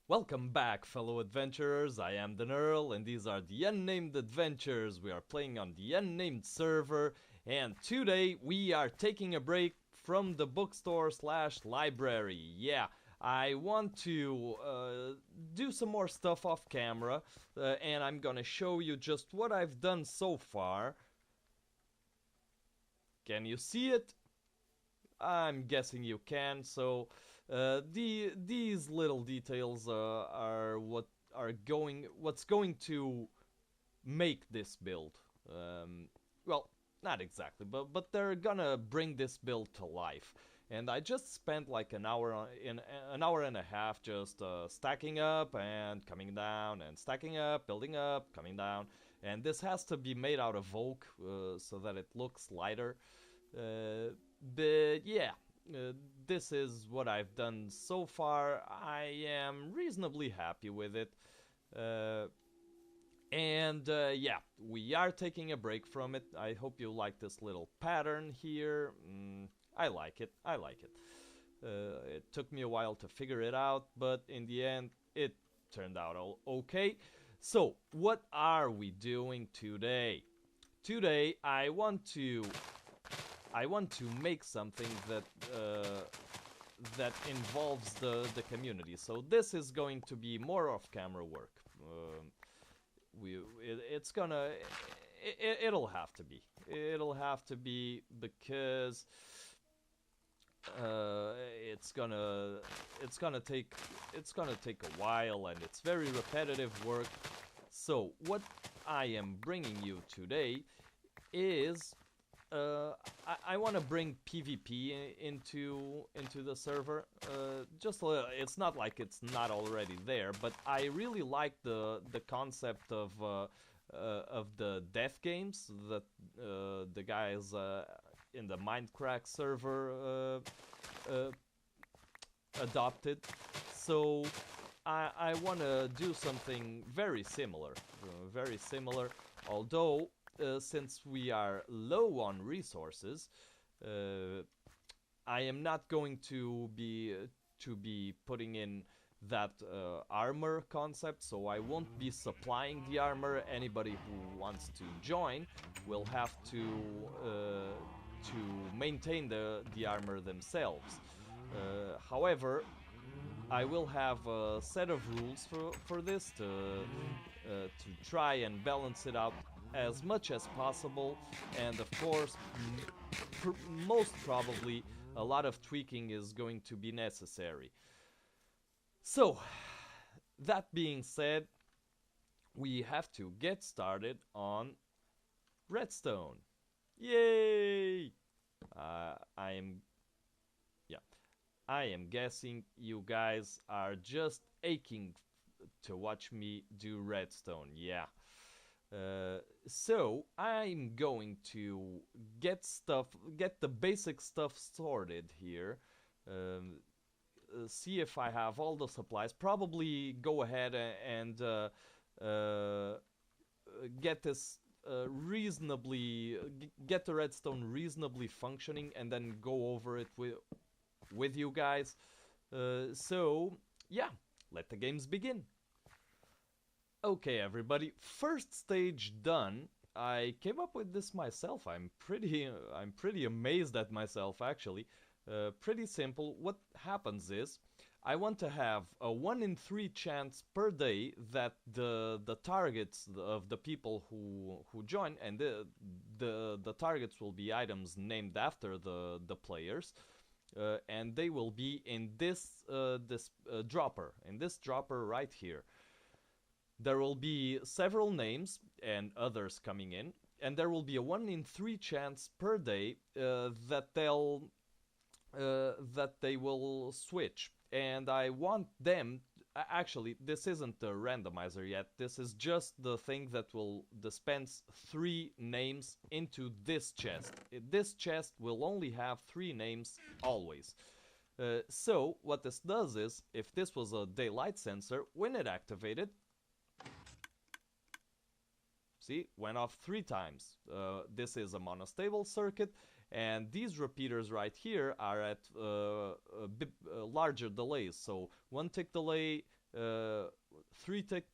Welcome back, fellow adventurers. I am the Earl, and these are the Unnamed Adventures. We are playing on the Unnamed server, and today we are taking a break from the bookstore slash library. Yeah, I want to do some more stuff off camera, and I'm gonna show you just what I've done so far. Can you see it? I'm guessing you can. So these little details are what's going to make this build. Well, not exactly, but they're gonna bring this build to life. And I just spent like in an hour and a half just stacking up and coming down and stacking up, building up, coming down. And this has to be made out of oak so that it looks lighter. Uh, but yeah, uh, this is what I've done so far. I am reasonably happy with it. Uh, and yeah, we are taking a break from it. I hope you like this little pattern here. I like it. I like it. It took me a while to figure it out, but in the end, it turned out okay. So, what are we doing today? Today, I want to make something that involves the community. So this is going to be more off-camera work. It's gonna it'll have to be. It'll have to be because uh, it's gonna take a while and it's very repetitive work. So what I am bringing you today is I want to bring PvP into the server. Just a little, it's not like it's not already there, but I really like the concept of the death games that the guys in the Minecraft server adopted. So I want to do something very similar. Although since we are low on resources, uh, I am not going to be putting in that armor concept, so I won't be supplying the armor. Anybody who wants to join will have to maintain the armor themselves. However, I will have a set of rules for this to try and balance it out as much as possible, and of course, most probably, a lot of tweaking is going to be necessary. So, that being said, we have to get started on redstone. Yay! I am, yeah, I am guessing you guys are just aching to watch me do redstone. Yeah. So I'm going to get the basic stuff sorted here. Um, See if I have all the supplies. Probably go ahead and uh, get this get the redstone reasonably functioning, and then go over it with you guys. So yeah, let the games begin. Okay, everybody. First stage done. I came up with this myself. I'm pretty amazed at myself actually. Pretty simple. What happens is I want to have a 1 in 3 chance per day that the targets of the people who join, and the targets will be items named after the players, and they will be in this dropper, in this dropper right here. There will be several names and others coming in, and there will be a 1 in 3 chance per day that they will switch. And I want them. Actually, this isn't the randomizer yet. This is just the thing that will dispense 3 names into this chest. This chest will only have 3 names always. So what this does is, if this was a daylight sensor, when it activated, see, went off 3 times. This is a monostable circuit, and these repeaters right here are at larger delays. So 1 tick delay, uh, 3 tick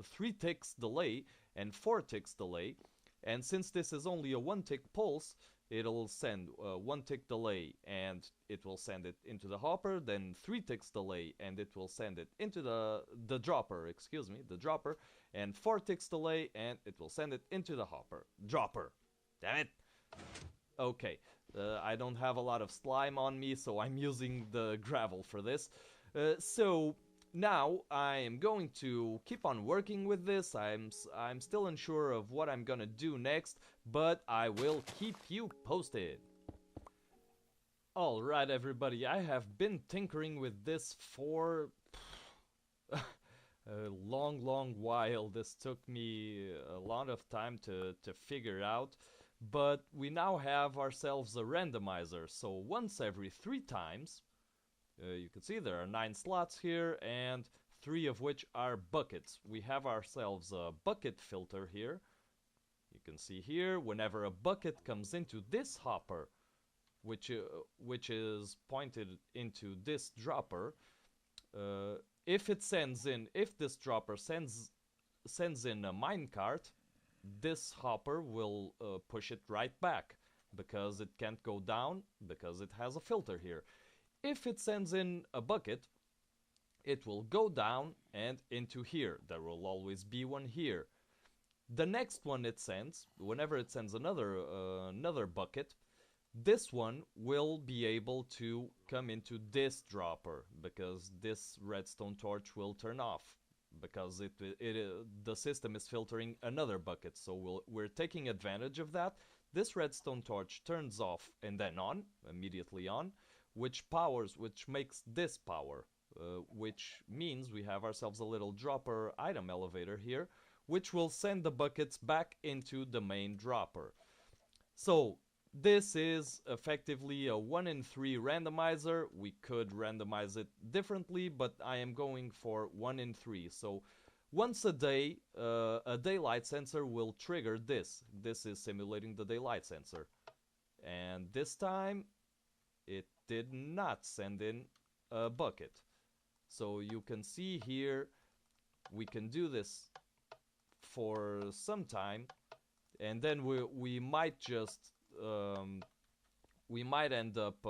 3 ticks delay and 4 ticks delay. And since this is only a 1 tick pulse, it'll send 1 tick delay and it will send it into the hopper, then 3 ticks delay and it will send it into the dropper, excuse me, the dropper, and 4 ticks delay and it will send it into the hopper. Dropper. Damn it. Okay, I don't have a lot of slime on me, so I'm using the gravel for this. So now I am going to keep on working with this. I'm still unsure of what I'm gonna do next, but I will keep you posted. Alright everybody, I have been tinkering with this for a long while. This took me a lot of time to figure out, but we now have ourselves a randomizer. So once every 3 times, you can see there are 9 slots here, and 3 of which are buckets. We have ourselves a bucket filter here. You can see here, whenever a bucket comes into this hopper, which is pointed into this dropper, if this dropper sends in a minecart, this hopper will push it right back, because it can't go down, because it has a filter here. If it sends in a bucket, it will go down and into here. There will always be one here. The next one it sends, whenever it sends another bucket, this one will be able to come into this dropper, because this redstone torch will turn off, because the system is filtering another bucket. So we're taking advantage of that. This redstone torch turns off and then on, immediately on, which makes this power, which means we have ourselves a little dropper item elevator here, which will send the buckets back into the main dropper. So this is effectively a 1 in 3 randomizer. We could randomize it differently, but I am going for 1 in 3. So once a day, a daylight sensor will trigger this. This is simulating the daylight sensor. And this time, it did not send in a bucket. So you can see here, we can do this for some time, and then we might just we might end up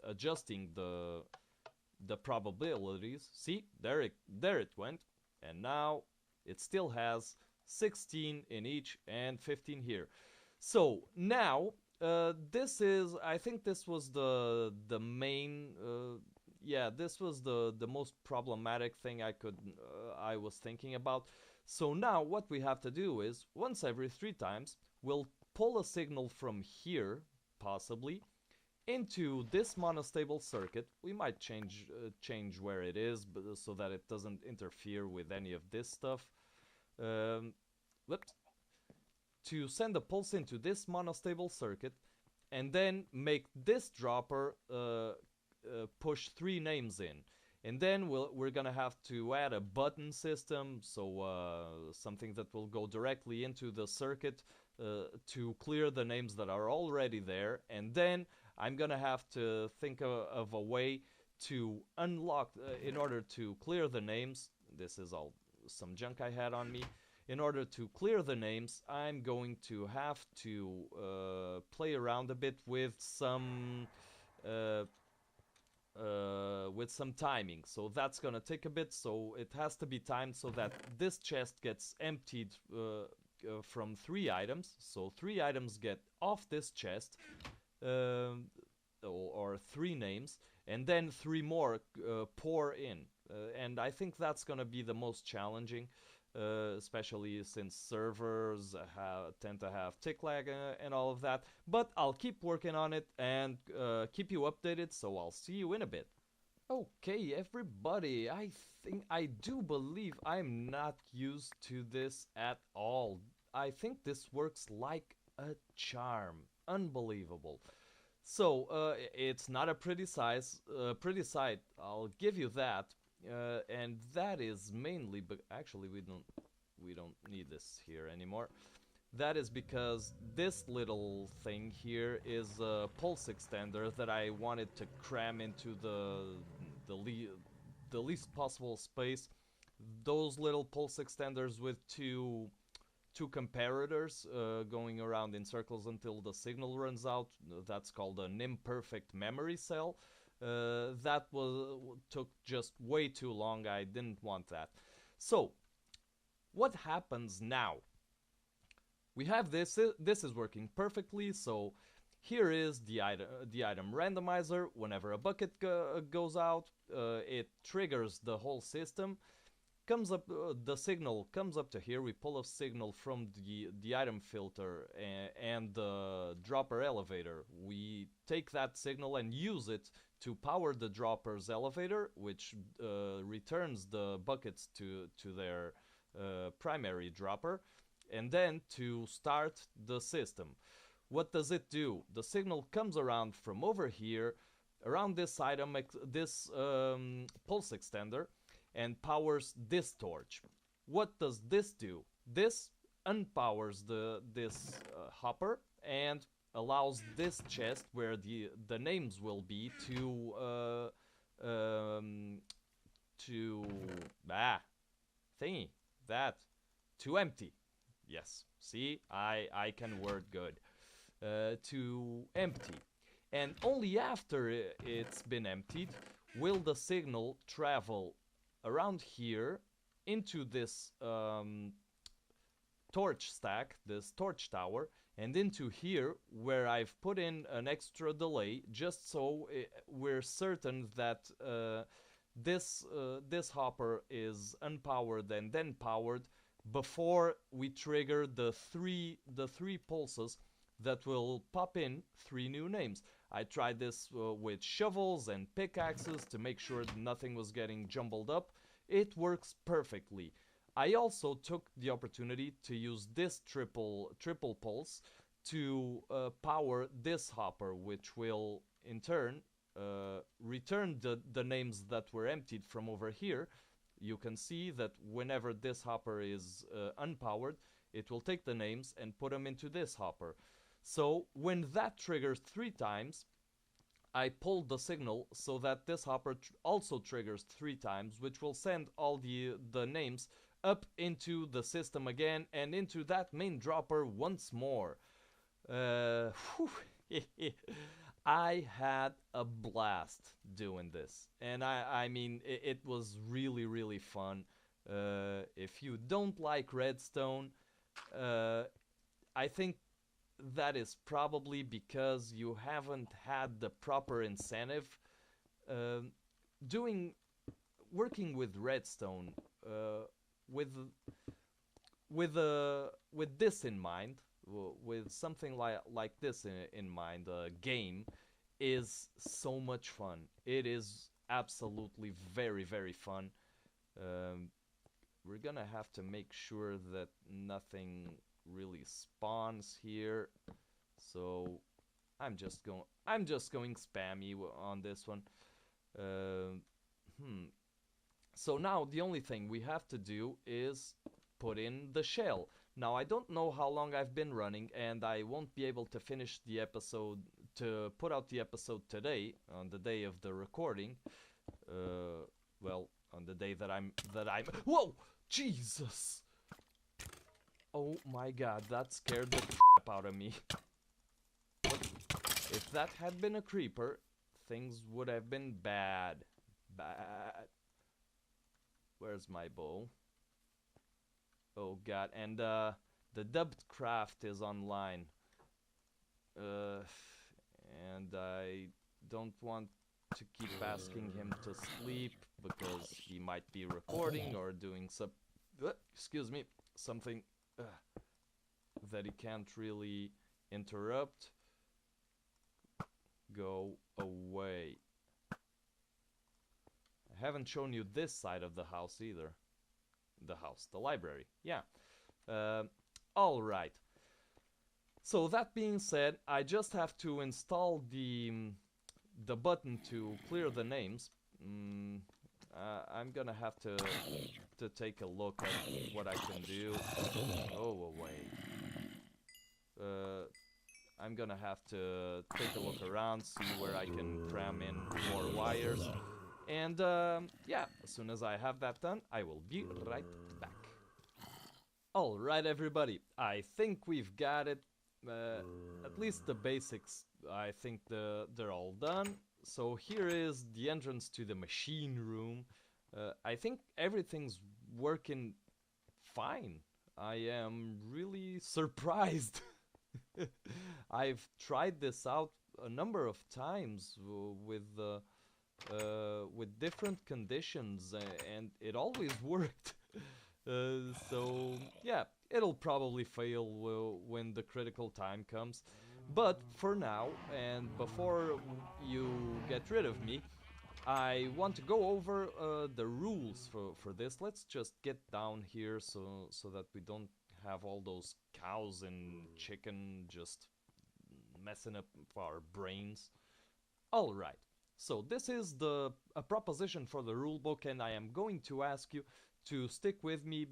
adjusting the probabilities. See, there it went, and now it still has 16 in each and 15 here. So now I think this was the main yeah, this was the most problematic thing I was thinking about. So now what we have to do is, once every 3 times, we'll pull a signal from here, possibly, into this monostable circuit. We might change where it is, so that it doesn't interfere with any of this stuff. Whoops. To send a pulse into this monostable circuit, and then make this dropper push 3 names in. And then we're gonna have to add a button system, so something that will go directly into the circuit to clear the names that are already there. And then I'm gonna have to think of a way to unlock, in order to clear the names. This is all some junk I had on me. In order to clear the names, I'm going to have to play around a bit with some timing. So that's gonna take a bit, so it has to be timed so that this chest gets emptied from 3 items. So 3 items get off this chest, or 3 names, and then 3 more pour in. And I think that's gonna be the most challenging, especially since servers tend to have tick lag and all of that. But I'll keep working on it and keep you updated, so I'll see you in a bit. Okay, everybody, I do believe I'm not used to this at all. I think this works like a charm. Unbelievable. So, it's not a pretty sight, I'll give you that. And that is mainly, but actually we don't need this here anymore. That is because this little thing here is a pulse extender that I wanted to cram into the least possible space. Those little pulse extenders with two comparators going around in circles until the signal runs out. That's called an imperfect memory cell. That took just way too long. I didn't want that. So, what happens now? We have this. This is working perfectly. So, here is the item randomizer. Whenever a bucket goes out, it triggers the whole system. Comes up, the signal comes up to here. We pull a signal from the item filter and the dropper elevator. We take that signal and use it to power the dropper's elevator, which returns the buckets to their primary dropper, and then to start the system. What does it do? The signal comes around from over here, around this item, this pulse extender, and powers this torch. What does this do? This unpowers this hopper and allows this chest where the names will be to thingy that to empty. Yes, see, I can word good. To empty, and only after it's been emptied will the signal travel around here into this torch stack, this torch tower, and into here where I've put in an extra delay just so we're certain that this hopper is unpowered and then powered before we trigger the three pulses that will pop in 3 new names. I tried this with shovels and pickaxes to make sure nothing was getting jumbled up. It works perfectly. I also took the opportunity to use this triple pulse to power this hopper, which will in turn return the names that were emptied from over here. You can see that whenever this hopper is unpowered, it will take the names and put them into this hopper. So when that triggers 3 times, I pulled the signal so that this hopper also triggers 3 times, which will send all the names up into the system again and into that main dropper once more. I had a blast doing this, and I mean it was really fun. If you don't like redstone, I think that is probably because you haven't had the proper incentive. Working with redstone with this in mind, with something like this in mind, a game is so much fun. It is absolutely very fun. We're gonna have to make sure that nothing really spawns here, so I'm just going spammy on this one. So now the only thing we have to do is put in the shell. Now I don't know how long I've been running, and I won't be able to finish the episode, to put out the episode today, on the day of the recording. Well, on the day that I'm whoa, Jesus! Oh my god, that scared the crap out of me. If that had been a creeper, things would have been bad. Where's my bow? Oh god, and the dubbed craft is online. And I don't want to keep asking him to sleep because he might be recording or doing excuse me, something that he can't really interrupt. Go away. I haven't shown you this side of the house either. The library, yeah. Alright. So that being said, I just have to install the button to clear the names. I'm gonna have to take a look at what I can do. Go away. I'm gonna have to take a look around, see where I can cram in more wires, And yeah, as soon as I have that done, I will be right back. Alright, everybody, I think we've got it. At least the basics, I think they're all done. So here is the entrance to the machine room. I think everything's working fine. I am really surprised. I've tried this out a number of times with different conditions, and it always worked. So yeah, it'll probably fail when the critical time comes. But for now, and before you get rid of me, I want to go over the rules for this. Let's just get down here so that we don't have all those cows and chicken just messing up our brains. All right. So this is the a proposition for the rulebook, and I am going to ask you to stick with me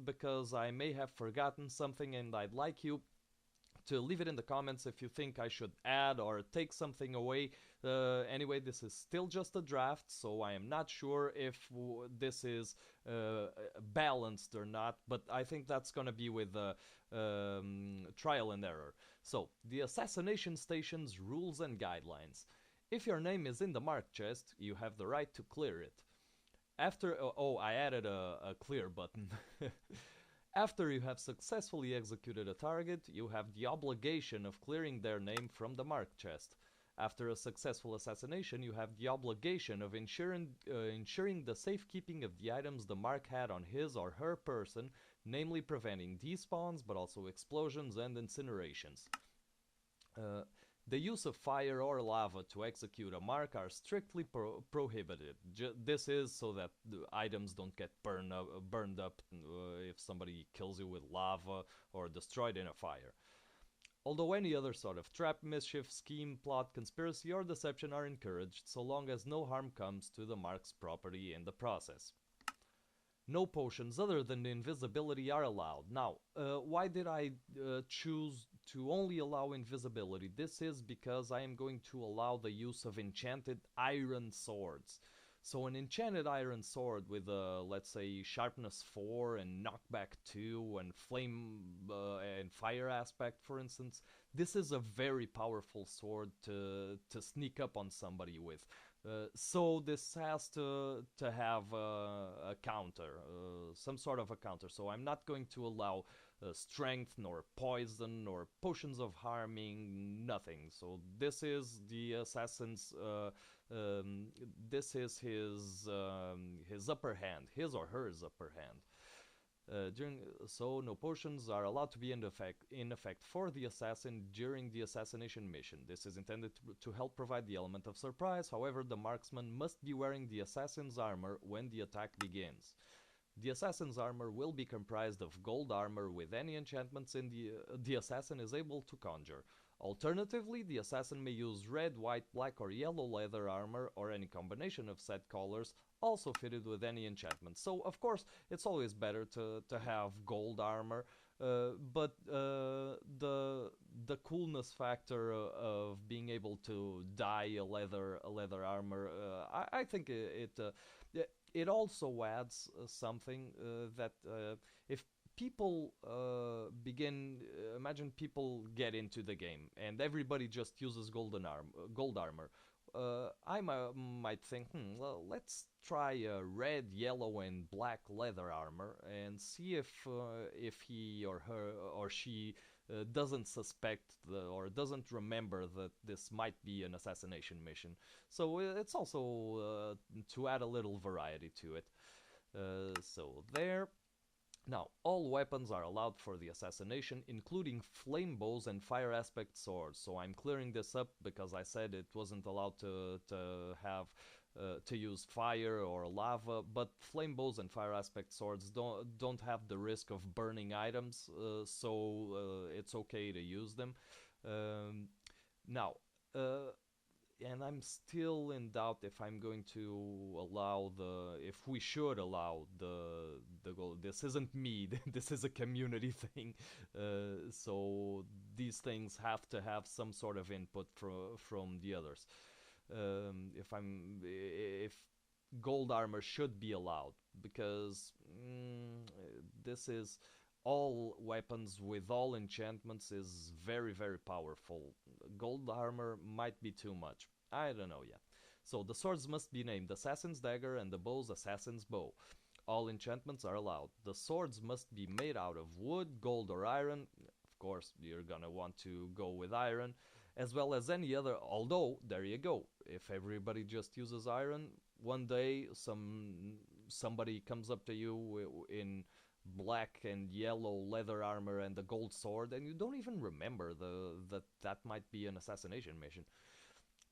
because I may have forgotten something, and I'd like you to leave it in the comments if you think I should add or take something away. Anyway, this is still just a draft, so I am not sure if this is balanced or not, but I think that's gonna be with trial and error. So, the assassination station's rules and guidelines. If your name is in the mark chest, you have the right to clear it. After, oh, I added a clear button. After you have successfully executed a target, you have the obligation of clearing their name from the mark chest. After a successful assassination, you have the obligation of ensuring the safekeeping of the items the mark had on his or her person, namely preventing despawns, but also explosions and incinerations. The use of fire or lava to execute a mark are strictly prohibited. This is so that the items don't get burned up if somebody kills you with lava or destroyed in a fire. Although any other sort of trap, mischief, scheme, plot, conspiracy, or deception are encouraged, so long as no harm comes to the mark's property in the process. No potions other than invisibility are allowed. Now, why did I choose to only allow invisibility? This is because I am going to allow the use of enchanted iron swords. So an enchanted iron sword with, let's say, sharpness 4 and knockback 2 and flame and fire aspect, for instance, this is a very powerful sword to sneak up on somebody with. So this has to have a counter, some sort of a counter. So I'm not going to allow strength, nor poison, nor potions of harming, nothing. So this is the assassin's. This is his upper hand, his or hers upper hand. So no potions are allowed to be in effect for the assassin during the assassination mission. This is intended to help provide the element of surprise. However, the marksman must be wearing the assassin's armor when the attack begins. The assassin's armor will be comprised of gold armor with any enchantments the assassin is able to conjure. Alternatively, the assassin may use red, white, black, or yellow leather armor, or any combination of said colors, also fitted with any enchantment. So, of course, it's always better to have gold armor, but the coolness factor of being able to dye a leather armor, I think it also adds something that if people imagine people get into the game and everybody just uses gold armor. Might think, well, let's try red, yellow, and black leather armor and see if he or her or she doesn't suspect or doesn't remember that this might be an assassination mission. So it's also to add a little variety to it. So there. Now, all weapons are allowed for the assassination, including flame bows and fire aspect swords. So I'm clearing this up because I said it wasn't allowed to use fire or lava, but flame bows and fire aspect swords don't have the risk of burning items, so it's okay to use them. Now, and I'm still in doubt if I'm going to allow if we should allow the goal. This isn't me. This is a community thing. So these things have to have some sort of input from the others. If gold armor should be allowed because this is all weapons with all enchantments is very very powerful. Gold armor might be too much. I don't know yet. So the swords must be named Assassin's Dagger and the bows Assassin's Bow. All enchantments are allowed. The swords must be made out of wood, gold, or iron. Of course, you're gonna want to go with iron, as well as any other. Although, there you go. If everybody just uses iron, one day somebody comes up to you in black and yellow leather armor and a gold sword, and you don't even remember that might be an assassination mission.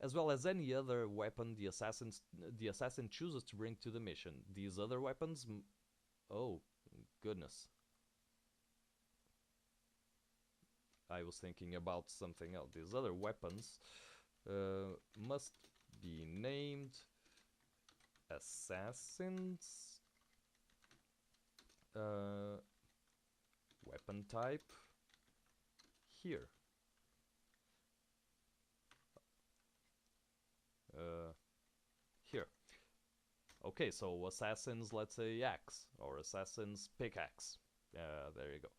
As well as any other weapon the assassin chooses to bring to the mission. These other weapons, oh goodness, I was thinking about something else. These other weapons must be named assassins. Weapon type here. Here. Okay, so assassins, let's say axe, or assassin's pickaxe. There you go.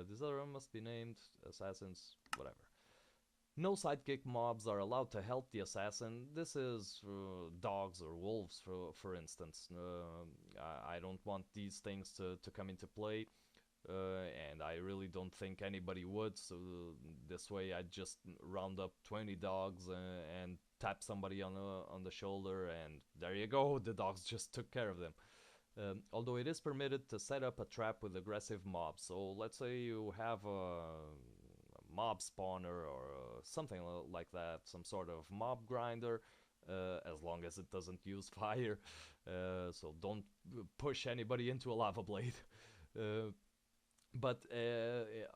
This other one must be named assassins, whatever. No sidekick mobs are allowed to help the assassin. This is dogs or wolves, for instance. I don't want these things to come into play. And I really don't think anybody would, so this way I'd just round up 20 dogs and tap somebody on the shoulder, and there you go, the dogs just took care of them. Although it is permitted to set up a trap with aggressive mobs, so let's say you have a mob spawner or something like that, some sort of mob grinder, as long as it doesn't use fire, so don't push anybody into a lava blade. But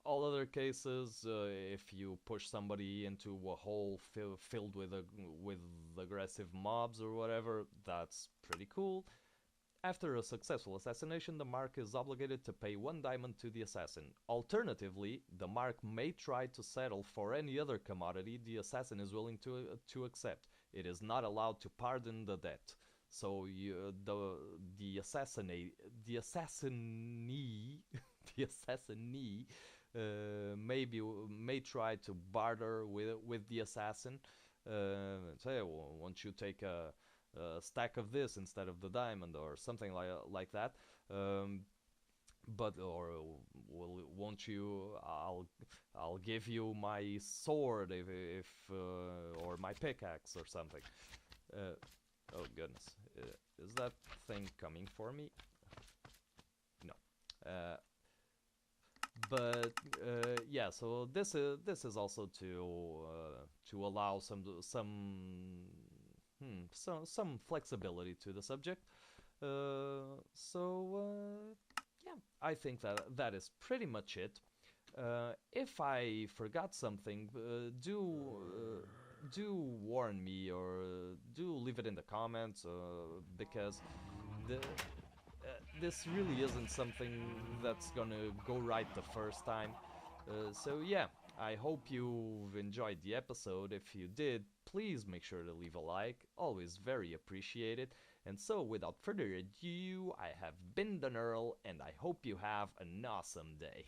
all other cases, if you push somebody into a hole filled with aggressive mobs or whatever, that's pretty cool. After a successful assassination, the mark is obligated to pay 1 diamond to the assassin. Alternatively, the mark may try to settle for any other commodity the assassin is willing to accept. It is not allowed to pardon the debt. So the assassinee the assassinee may try to barter with the assassin. Say, well, won't you take a stack of this instead of the diamond or something like that? But or won't you? I'll give you my sword if or my pickaxe or something. Oh goodness, is that thing coming for me? No. But yeah, so this is also to allow some flexibility to the subject. Yeah, I think that is pretty much it. If I forgot something, do warn me or do leave it in the comments because this really isn't something that's gonna go right the first time. So yeah, I hope you've enjoyed the episode. If you did, please make sure to leave a like, always very appreciated. And so without further ado, I have been the Earl, and I hope you have an awesome day.